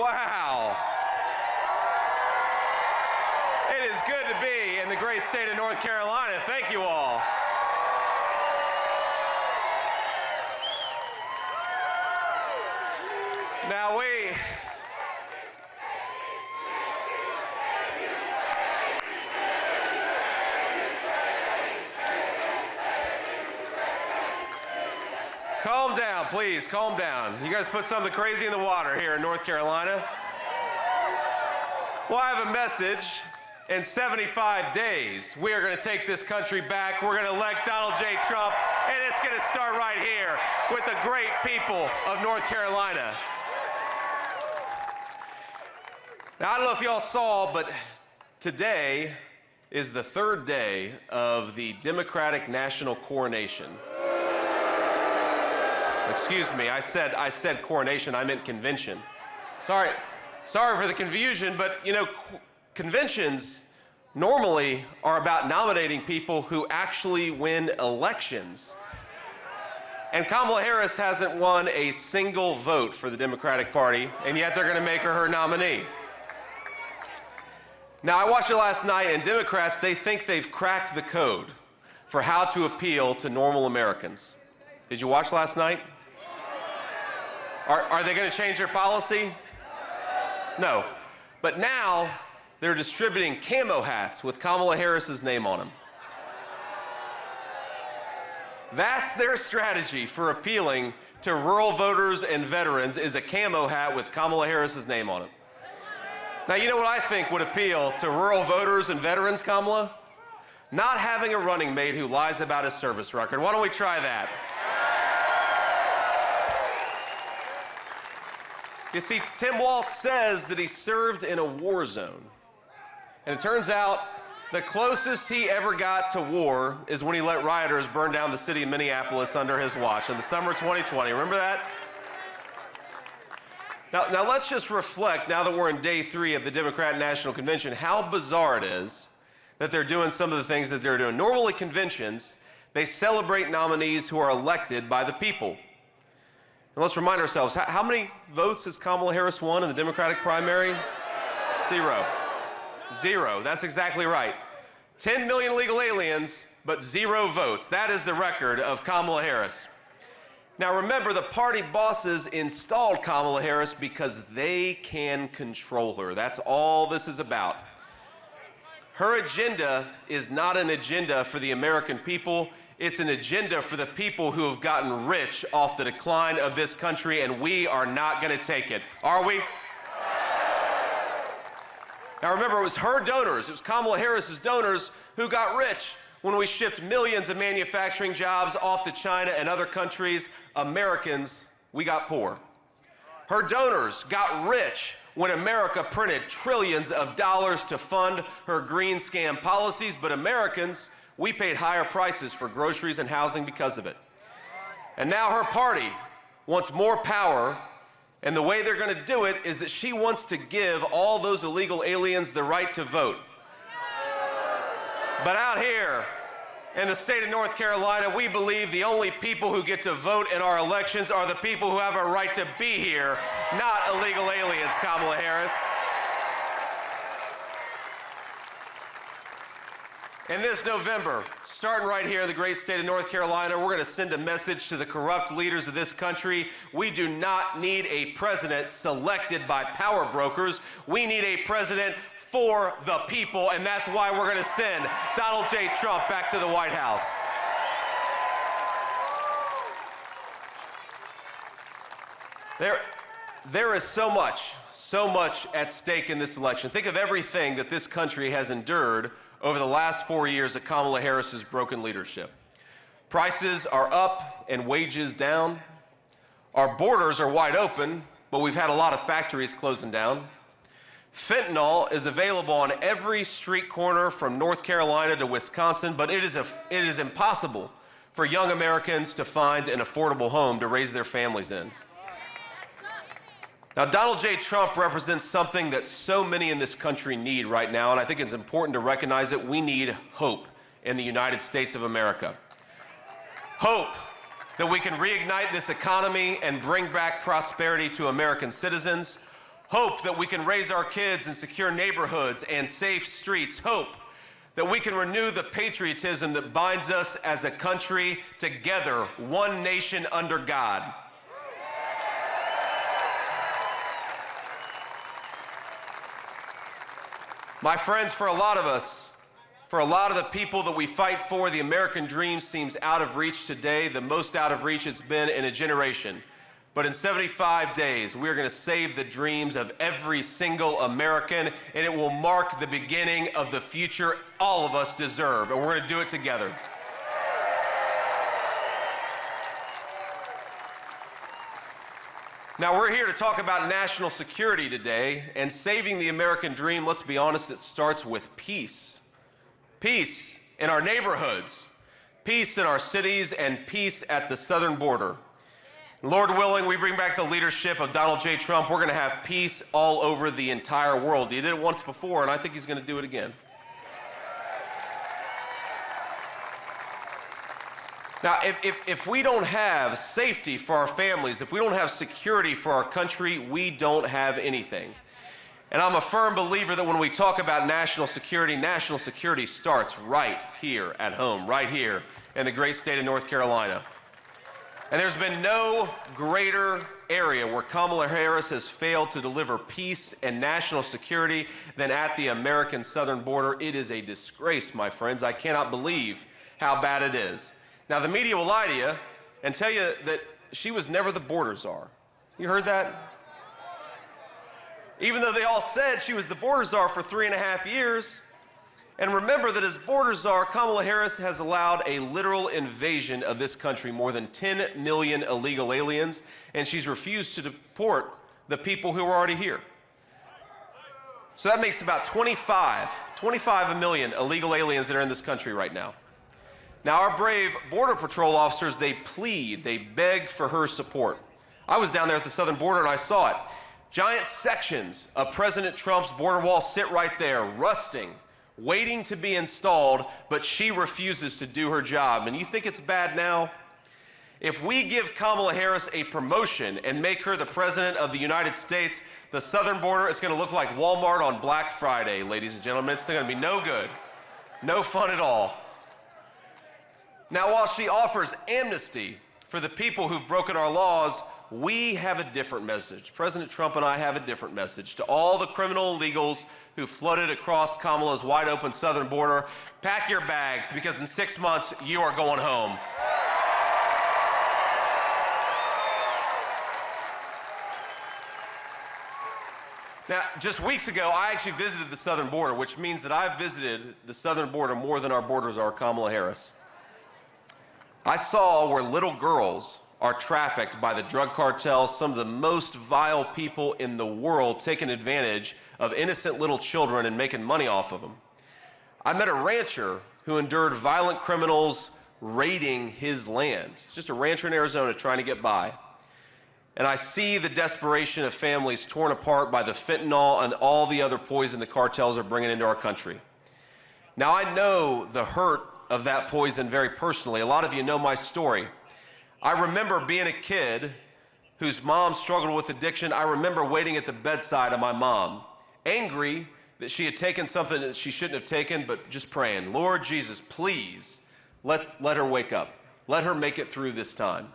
Wow. It is good to be in the great state of North Carolina. Thank you all. Now calm down, please, calm down. You guys put something crazy in the water here in North Carolina. Well, I have a message. In 75 days, we are going to take this country back. We're going to elect Donald J. Trump, and it's going to start right here with the great people of North Carolina. Now, I don't know if y'all saw, but today is the third day of the Democratic National Coronation. Excuse me, I said coronation, I meant convention. Sorry for the confusion, but you know, conventions normally are about nominating people who actually win elections. And Kamala Harris hasn't won a single vote for the Democratic Party, and yet they're going to make her nominee. Now, I watched it last night, and Democrats, they think they've cracked the code for how to appeal to normal Americans. Did you watch last night? Are they going to change their policy? No. But now, they're distributing camo hats with Kamala Harris's name on them. That's their strategy for appealing to rural voters and veterans, is a camo hat with Kamala Harris's name on it. Now, you know what I think would appeal to rural voters and veterans, Kamala? Not having a running mate who lies about his service record. Why don't we try that? You see, Tim Walz says that he served in a war zone. And it turns out the closest he ever got to war is when he let rioters burn down the city of Minneapolis under his watch in the summer of 2020. Remember that? Now let's just reflect, now that we're in day 3 of the Democratic National Convention, how bizarre it is that they're doing some of the things that they're doing. Normally, conventions, they celebrate nominees who are elected by the people. And let's remind ourselves, how many votes has Kamala Harris won in the Democratic primary? 0. 0, that's exactly right. 10 million illegal aliens, but 0 votes. That is the record of Kamala Harris. Now remember, the party bosses installed Kamala Harris because they can control her. That's all this is about. Her agenda is not an agenda for the American people. It's an agenda for the people who have gotten rich off the decline of this country, and we are not going to take it. Are we? Now remember, it was her donors, it was Kamala Harris's donors who got rich when we shipped millions of manufacturing jobs off to China and other countries. Americans, we got poor. Her donors got rich when America printed trillions of dollars to fund her green scam policies, but Americans, we paid higher prices for groceries and housing because of it. And now her party wants more power, and the way they're going to do it is that she wants to give all those illegal aliens the right to vote. But out here in the state of North Carolina, we believe the only people who get to vote in our elections are the people who have a right to be here, not illegal aliens, Kamala Harris. And this November, starting right here in the great state of North Carolina, we're going to send a message to the corrupt leaders of this country. We do not need a president selected by power brokers. We need a president for the people, and that's why we're going to send Donald J. Trump back to the White House. There is so much at stake in this election. Think of everything that this country has endured over the last 4 years of Kamala Harris's broken leadership. Prices are up and wages down. Our borders are wide open, but we've had a lot of factories closing down. Fentanyl is available on every street corner from North Carolina to Wisconsin, but it is impossible for young Americans to find an affordable home to raise their families in. Now, Donald J. Trump represents something that so many in this country need right now, and I think it's important to recognize it. We need hope in the United States of America. Hope that we can reignite this economy and bring back prosperity to American citizens. Hope that we can raise our kids in secure neighborhoods and safe streets. Hope that we can renew the patriotism that binds us as a country together, one nation under God. My friends, for a lot of us, for a lot of the people that we fight for, the American dream seems out of reach today, the most out of reach it's been in a generation. But in 75 days, we're going to save the dreams of every single American, and it will mark the beginning of the future all of us deserve, and we're going to do it together. Now, we're here to talk about national security today, and saving the American dream, let's be honest, it starts with peace. Peace in our neighborhoods, peace in our cities, and peace at the southern border. Lord willing, we bring back the leadership of Donald J. Trump, we're going to have peace all over the entire world. He did it once before, and I think he's going to do it again. Now, if we don't have safety for our families, if we don't have security for our country, we don't have anything. And I'm a firm believer that when we talk about national security starts right here at home, right here in the great state of North Carolina. And there's been no greater area where Kamala Harris has failed to deliver peace and national security than at the American southern border. It is a disgrace, my friends. I cannot believe how bad it is. Now, the media will lie to you and tell you that she was never the border czar. You heard that? Even though they all said she was the border czar for 3.5 years. And remember that as border czar, Kamala Harris has allowed a literal invasion of this country, more than 10 million illegal aliens, and she's refused to deport the people who are already here. So that makes about 25 million illegal aliens that are in this country right now. Now, our brave Border Patrol officers, they plead, they beg for her support. I was down there at the southern border and I saw it. Giant sections of President Trump's border wall sit right there, rusting, waiting to be installed, but she refuses to do her job. And you think it's bad now? If we give Kamala Harris a promotion and make her the President of the United States, the southern border is going to look like Walmart on Black Friday, ladies and gentlemen. It's going to be no good, no fun at all. Now, while she offers amnesty for the people who've broken our laws, we have a different message. President Trump and I have a different message. To all the criminal illegals who flooded across Kamala's wide open southern border, pack your bags because in 6 months you are going home. Now, just weeks ago, I actually visited the southern border, which means that I've visited the southern border more than our borders are Kamala Harris. I saw where little girls are trafficked by the drug cartels, some of the most vile people in the world taking advantage of innocent little children and making money off of them. I met a rancher who endured violent criminals raiding his land, just a rancher in Arizona trying to get by. And I see the desperation of families torn apart by the fentanyl and all the other poison the cartels are bringing into our country. Now, I know the hurt of that poison very personally. A lot of you know my story. I remember being a kid whose mom struggled with addiction. I remember waiting at the bedside of my mom, angry that she had taken something that she shouldn't have taken, but just praying, Lord Jesus, please let her wake up. Let her make it through this time.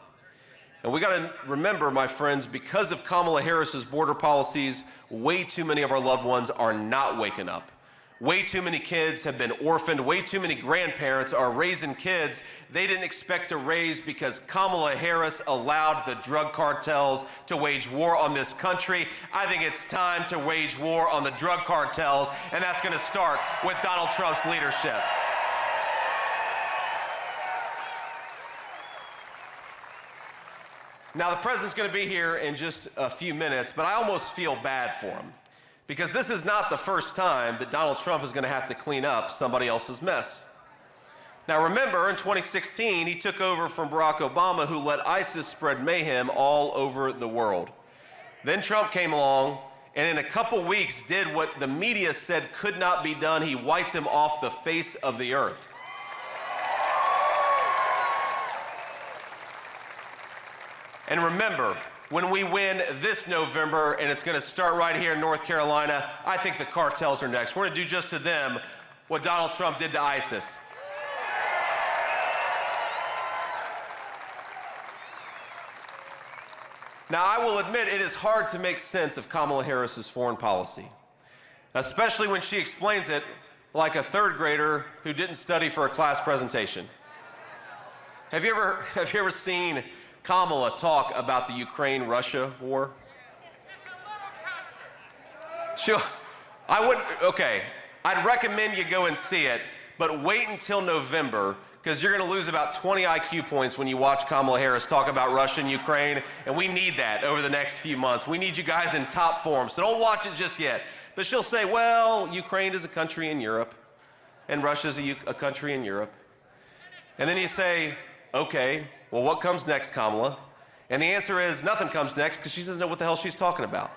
And we got to remember, my friends, because of Kamala Harris's border policies, way too many of our loved ones are not waking up. Way too many kids have been orphaned. Way too many grandparents are raising kids they didn't expect to raise because Kamala Harris allowed the drug cartels to wage war on this country. I think it's time to wage war on the drug cartels, and that's going to start with Donald Trump's leadership. Now, the president's going to be here in just a few minutes, but I almost feel bad for him. Because this is not the first time that Donald Trump is going to have to clean up somebody else's mess. Now remember, in 2016, he took over from Barack Obama, who let ISIS spread mayhem all over the world. Then Trump came along, and in a couple weeks did what the media said could not be done. He wiped him off the face of the earth. And remember, when we win this November, and it's going to start right here in North Carolina. I think the cartels are next. We're going to do just to them what Donald Trump did to ISIS. Now, I will admit it is hard to make sense of Kamala Harris's foreign policy, especially when she explains it like a third grader who didn't study for a class presentation. Have you ever seen Kamala talk about the Ukraine-Russia war? I'd recommend you go and see it, but wait until November, because you're going to lose about 20 IQ points when you watch Kamala Harris talk about Russia and Ukraine, and we need that over the next few months. We need you guys in top form, so don't watch it just yet. But she'll say, well, Ukraine is a country in Europe, and Russia is a country in Europe. And then you say, okay, well, what comes next, Kamala? And the answer is nothing comes next, because she doesn't know what the hell she's talking about.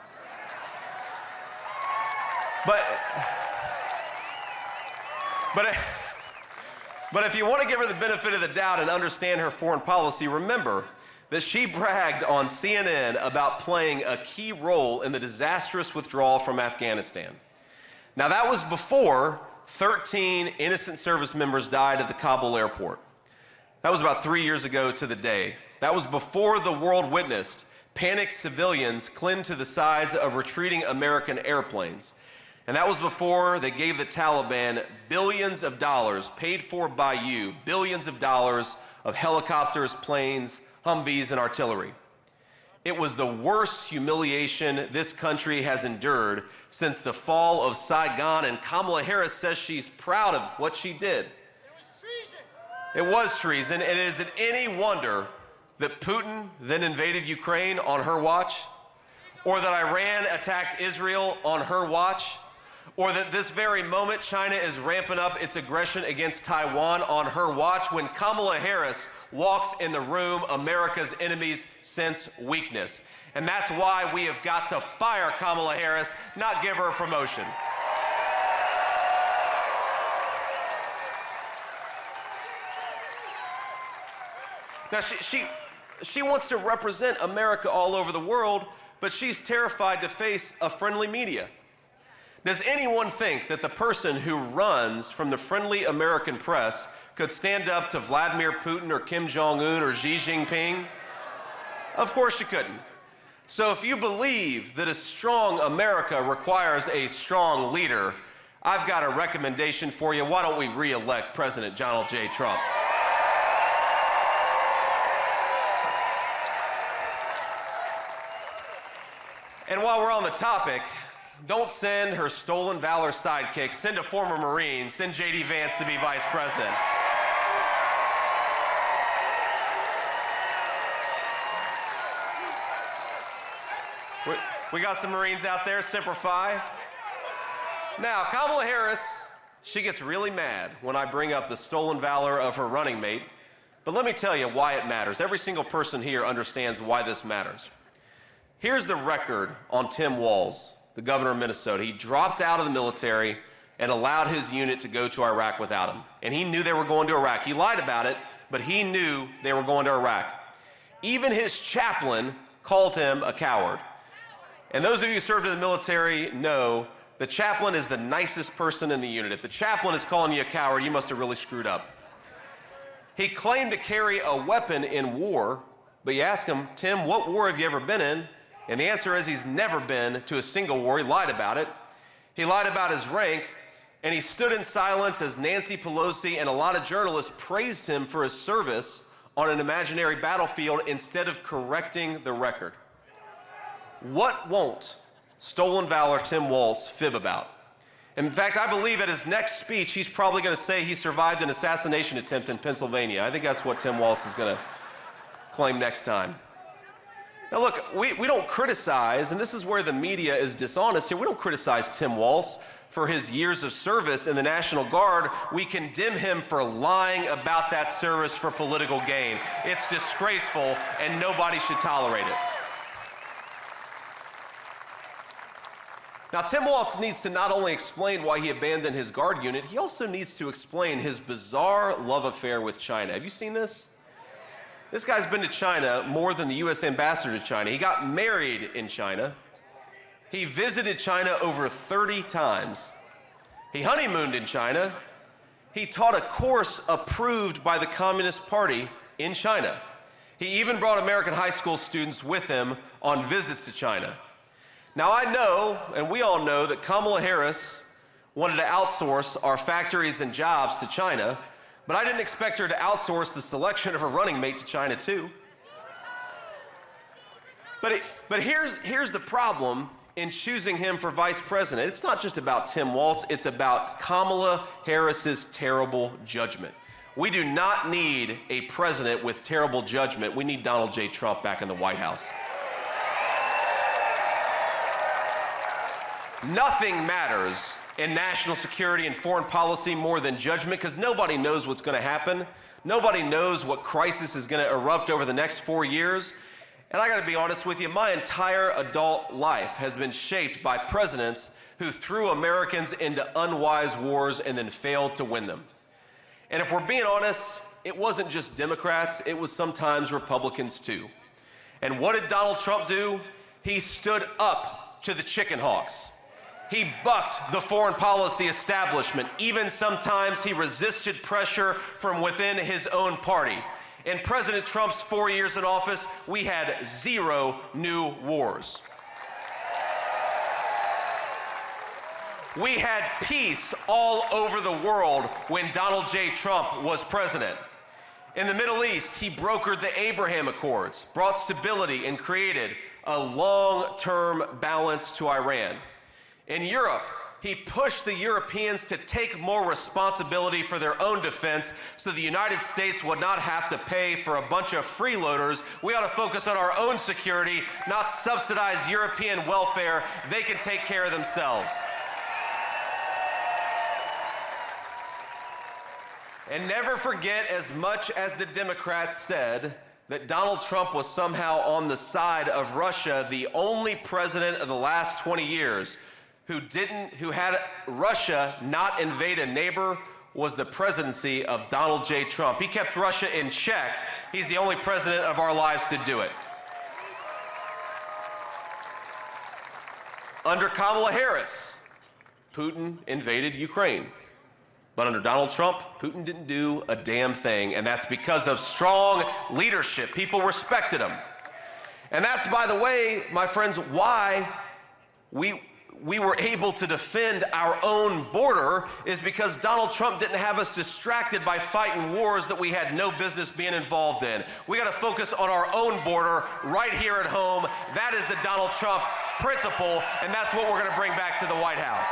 But if you want to give her the benefit of the doubt and understand her foreign policy, remember that she bragged on CNN about playing a key role in the disastrous withdrawal from Afghanistan. Now, that was before 13 innocent service members died at the Kabul airport. That was about 3 years ago to the day. That was before the world witnessed panicked civilians cling to the sides of retreating American airplanes. And that was before they gave the Taliban billions of dollars paid for by you, billions of dollars of helicopters, planes, Humvees, and artillery. It was the worst humiliation this country has endured since the fall of Saigon, and Kamala Harris says she's proud of what she did. It was treason, and is it any wonder that Putin then invaded Ukraine on her watch? Or that Iran attacked Israel on her watch? Or that this very moment China is ramping up its aggression against Taiwan on her watch, when Kamala Harris walks in the room America's enemies sense weakness. And that's why we have got to fire Kamala Harris, not give her a promotion. Now, she wants to represent America all over the world, but she's terrified to face a friendly media. Does anyone think that the person who runs from the friendly American press could stand up to Vladimir Putin or Kim Jong-un or Xi Jinping? Of course you couldn't. So if you believe that a strong America requires a strong leader, I've got a recommendation for you. Why don't we re-elect President Donald J. Trump? And while we're on the topic, don't send her stolen valor sidekick. Send a former Marine. Send J.D. Vance to be vice president. We got some Marines out there. Semper Fi. Now, Kamala Harris, she gets really mad when I bring up the stolen valor of her running mate. But let me tell you why it matters. Every single person here understands why this matters. Here's the record on Tim Walz, the governor of Minnesota. He dropped out of the military and allowed his unit to go to Iraq without him. And he knew they were going to Iraq. He lied about it, but he knew they were going to Iraq. Even his chaplain called him a coward. And those of you who served in the military know the chaplain is the nicest person in the unit. If the chaplain is calling you a coward, you must have really screwed up. He claimed to carry a weapon in war, but you ask him, Tim, what war have you ever been in? And the answer is he's never been to a single war. He lied about it. He lied about his rank, and he stood in silence as Nancy Pelosi and a lot of journalists praised him for his service on an imaginary battlefield instead of correcting the record. What won't stolen valor Tim Walz fib about? In fact, I believe at his next speech, he's probably going to say he survived an assassination attempt in Pennsylvania. I think that's what Tim Walz is going to claim next time. Now look, we don't criticize, and this is where the media is dishonest here, we don't criticize Tim Walz for his years of service in the National Guard. We condemn him for lying about that service for political gain. It's disgraceful, and nobody should tolerate it. Now, Tim Walz needs to not only explain why he abandoned his Guard unit, he also needs to explain his bizarre love affair with China. Have you seen this? This guy's been to China more than the U.S. ambassador to China. He got married in China. He visited China over 30 times. He honeymooned in China. He taught a course approved by the Communist Party in China. He even brought American high school students with him on visits to China. Now I know, and we all know, that Kamala Harris wanted to outsource our factories and jobs to China, but I didn't expect her to outsource the selection of her running mate to China too. But here's the problem in choosing him for vice president. It's not just about Tim Walz, it's about Kamala Harris's terrible judgment. We do not need a president with terrible judgment. We need Donald J. Trump back in the White House. Nothing matters in national security and foreign policy more than judgment, because nobody knows what's going to happen. Nobody knows what crisis is going to erupt over the next 4 years. And I got to be honest with you, my entire adult life has been shaped by presidents who threw Americans into unwise wars and then failed to win them. And if we're being honest, it wasn't just Democrats, it was sometimes Republicans too. And what did Donald Trump do? He stood up to the chicken hawks. He bucked the foreign policy establishment. Even sometimes he resisted pressure from within his own party. In President Trump's 4 years in office, we had 0 new wars. We had peace all over the world when Donald J. Trump was president. In the Middle East, he brokered the Abraham Accords, brought stability, and created a long-term balance to Iran. In Europe, he pushed the Europeans to take more responsibility for their own defense so the United States would not have to pay for a bunch of freeloaders. We ought to focus on our own security, not subsidize European welfare. They can take care of themselves. And never forget, as much as the Democrats said that Donald Trump was somehow on the side of Russia, the only president of the last 20 years who had Russia not invade a neighbor was the presidency of Donald J. Trump. He kept Russia in check. He's the only president of our lives to do it. Under Kamala Harris, Putin invaded Ukraine. But under Donald Trump, Putin didn't do a damn thing, and that's because of strong leadership. People respected him. And that's, by the way, my friends, why we were able to defend our own border, is because Donald Trump didn't have us distracted by fighting wars that we had no business being involved in. We got to focus on our own border right here at home. That is the Donald Trump principle, and that's what we're going to bring back to the White House.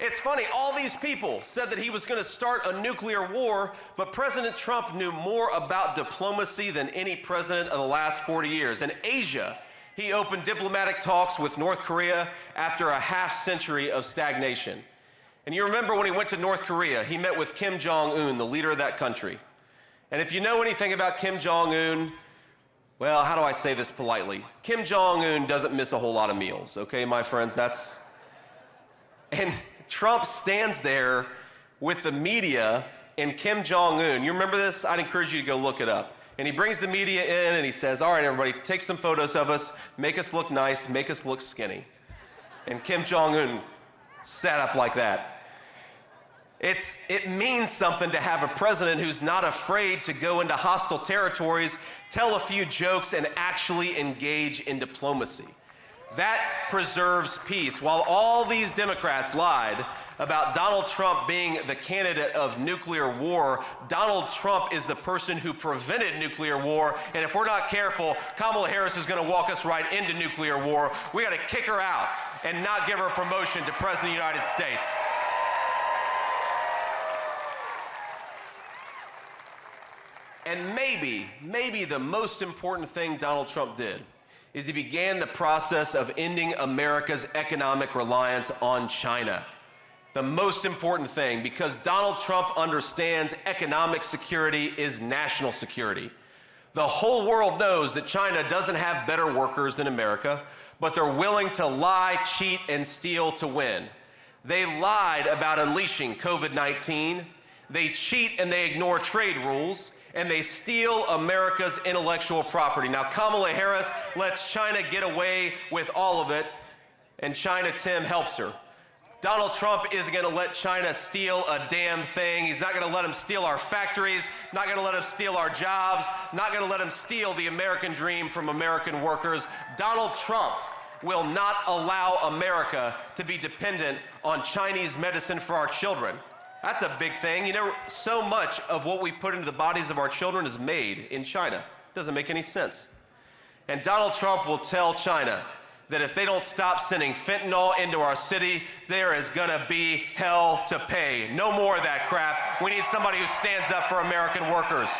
It's funny, all these people said that he was going to start a nuclear war, but President Trump knew more about diplomacy than any president of the last 40 years. In Asia, he opened diplomatic talks with North Korea after a half-century of stagnation. And you remember when he went to North Korea, he met with Kim Jong-un, the leader of that country. And if you know anything about Kim Jong-un, well, how do I say this politely? Kim Jong-un doesn't miss a whole lot of meals, okay, my friends? And Trump stands there with the media and Kim Jong-un. You remember this? I'd encourage you to go look it up. And he brings the media in and he says, all right, everybody, take some photos of us, make us look nice, make us look skinny. And Kim Jong-un sat up like that. It means something to have a president who's not afraid to go into hostile territories, tell a few jokes, and actually engage in diplomacy. That preserves peace. While all these Democrats lied about Donald Trump being the candidate of nuclear war, Donald Trump is the person who prevented nuclear war. And if we're not careful, Kamala Harris is going to walk us right into nuclear war. We got to kick her out and not give her a promotion to President of the United States. And maybe the most important thing Donald Trump did is he began the process of ending America's economic reliance on China. The most important thing, because Donald Trump understands economic security is national security. The whole world knows that China doesn't have better workers than America, but they're willing to lie, cheat, and steal to win. They lied about unleashing COVID-19. they cheat and they ignore trade rules, and they steal America's intellectual property. Now, Kamala Harris lets China get away with all of it, and China Tim helps her. Donald Trump isn't going to let China steal a damn thing. He's not going to let them steal our factories, not going to let them steal our jobs, not going to let them steal the American dream from American workers. Donald Trump will not allow America to be dependent on Chinese medicine for our children. That's a big thing. You know, so much of what we put into the bodies of our children is made in China. Doesn't make any sense. And Donald Trump will tell China that if they don't stop sending fentanyl into our city, there is gonna be hell to pay. No more of that crap. We need somebody who stands up for American workers.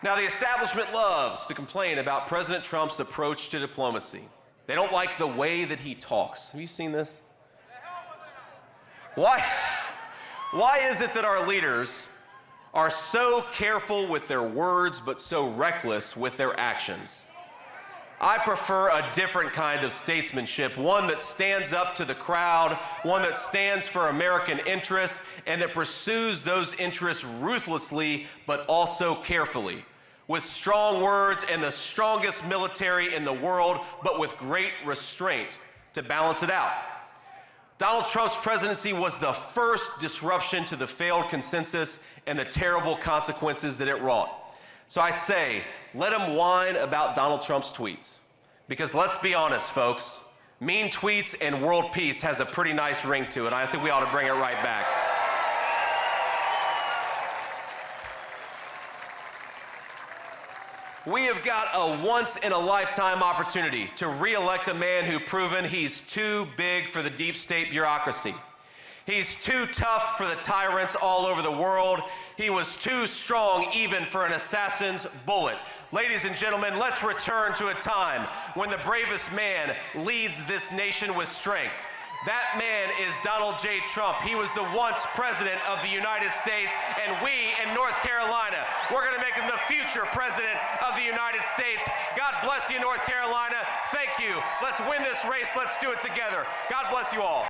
Now, the establishment loves to complain about President Trump's approach to diplomacy. They don't like the way that he talks. Have you seen this? Why is it that our leaders are so careful with their words but so reckless with their actions? I prefer a different kind of statesmanship, one that stands up to the crowd, one that stands for American interests, and that pursues those interests ruthlessly but also carefully, with strong words and the strongest military in the world, but with great restraint to balance it out. Donald Trump's presidency was the first disruption to the failed consensus and the terrible consequences that it wrought. So I say, let him whine about Donald Trump's tweets. Because let's be honest, folks, mean tweets and world peace has a pretty nice ring to it. I think we ought to bring it right back. We have got a once-in-a-lifetime opportunity to re-elect a man who's proven he's too big for the deep state bureaucracy. He's too tough for the tyrants all over the world. He was too strong even for an assassin's bullet. Ladies and gentlemen, let's return to a time when the bravest man leads this nation with strength. That man is Donald J. Trump. He was the once president of the United States, and we in North Carolina, we're going to make him the future president of the United States. God bless you, North Carolina. Thank you. Let's win this race. Let's do it together. God bless you all.